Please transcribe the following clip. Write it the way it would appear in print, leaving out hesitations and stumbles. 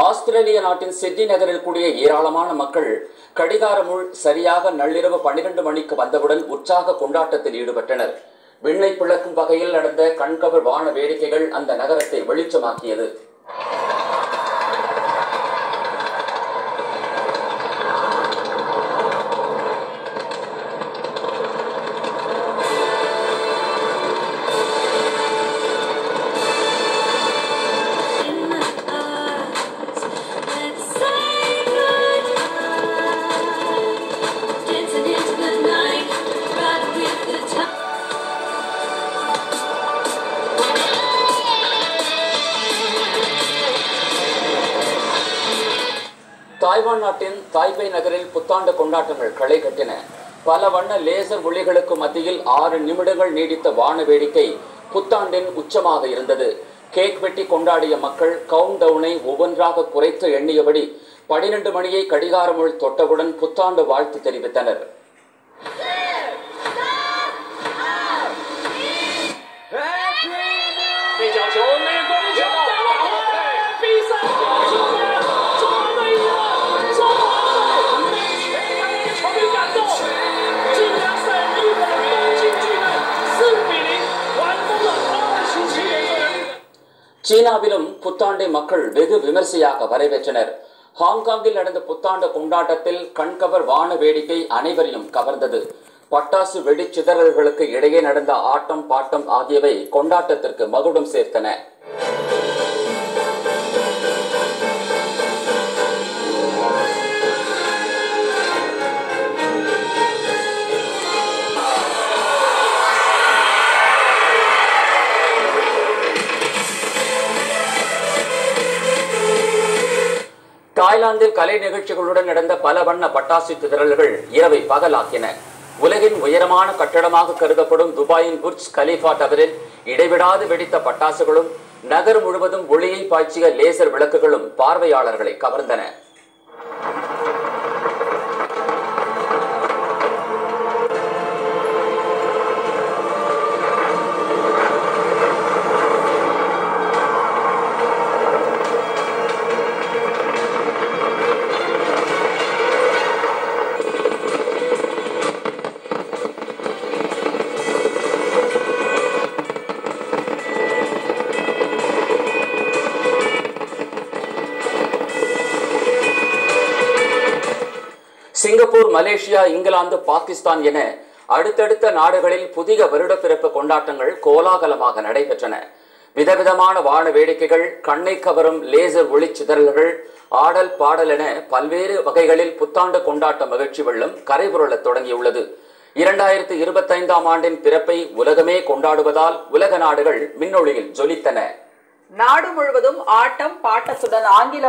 ஆஸ்திரேலிய நாட்டின் சிட்னி நகரில் கூடிய ஏராளமான மக்கள் கடிகார முள் சரியாக நள்ளிரவு 12 மணிக்கு வந்தவுடன் உற்சாக கொண்டாட்டத்தில் ஈடுபட்டனர். விண்ணை பிளக்கும் வகையில் நடந்த கண்கவர் வான வேடிக்கைகள் அந்த நகரத்தை வெளிச்சமாக்கியது. தாய்வான் நாட்டின் தாய்பே நகரில் புத்தாண்டு கொண்டாட்டங்கள் களை கட்டின. பல வண்ண லேசர் ஒளிகளுக்கு மத்தியில் 6 நிமிடங்கள் நீடித்த வான வேடிக்கை புத்தாண்டின் உச்சமாக இருந்தது. கேக் வெட்டி கொண்டாடிய மக்கள் கவுண்ட் டவுனை ஒவ்வொன்றாக குறைத்து எண்ணியபடி 12 மணியை கடிகார முள் தொட்டவுடன் புத்தாண்டு வாழ்த்து தெரிவித்தனர். சீனாவிலும் புத்தாண்டை மக்கள் வெகு விமர்சையாக வரவேற்றனர். ஹாங்காங்கில் நடந்த புத்தாண்டு கொண்டாட்டத்தில் கண்கவர் வான வேடிக்கை அனைவரையும் கவர்ந்தது. பட்டாசு வெடிச்சிதறல்களுக்கு இடையே நடந்த ஆட்டம் பாட்டம் ஆகியவை கொண்டாட்டத்திற்கு மகுடம் சேர்த்தன. தாய்லாந்தில் கலை நிகழ்ச்சிகளுடன் நடந்த பல வண்ண பட்டாசு சிதறல்கள் இரவை பகலாக்கின. உலகின் உயரமான கட்டடமாக கருதப்படும் துபாயின் புர்ஜ் கலீஃபா டவரில் இடைவிடாது வெடித்த பட்டாசுகளும் நகர் முழுவதும் ஒளியை பாய்ச்சிய லேசர் விளக்குகளும் பார்வையாளர்களை கவர்ந்தன. சிங்கப்பூர், மலேசியா, இங்கிலாந்து, பாகிஸ்தான் என அடுத்தடுத்த நாடுகளில் புதிய வருடப்பிறப்பு கொண்டாட்டங்கள் கோலாகலமாக நடைபெற்றன. விதவிதமான வான வேடிக்கைகள், கண்ணை கவரும் லேசர் ஒளிச்சிதறல்கள், ஆடல் பாடல் என பல்வேறு வகைகளில் புத்தாண்டு கொண்டாட்ட மகிழ்ச்சி வெள்ளம் கரைபுரளத் தொடங்கியுள்ளது. 2025ஆம் ஆண்டின் பிறப்பை உலகமே கொண்டாடுவதால் உலக நாடுகள் மின்னொளியில் ஜொலித்தன. நாடு முழுவதும் ஆட்டம் பாட்டத்துடன் ஆங்கில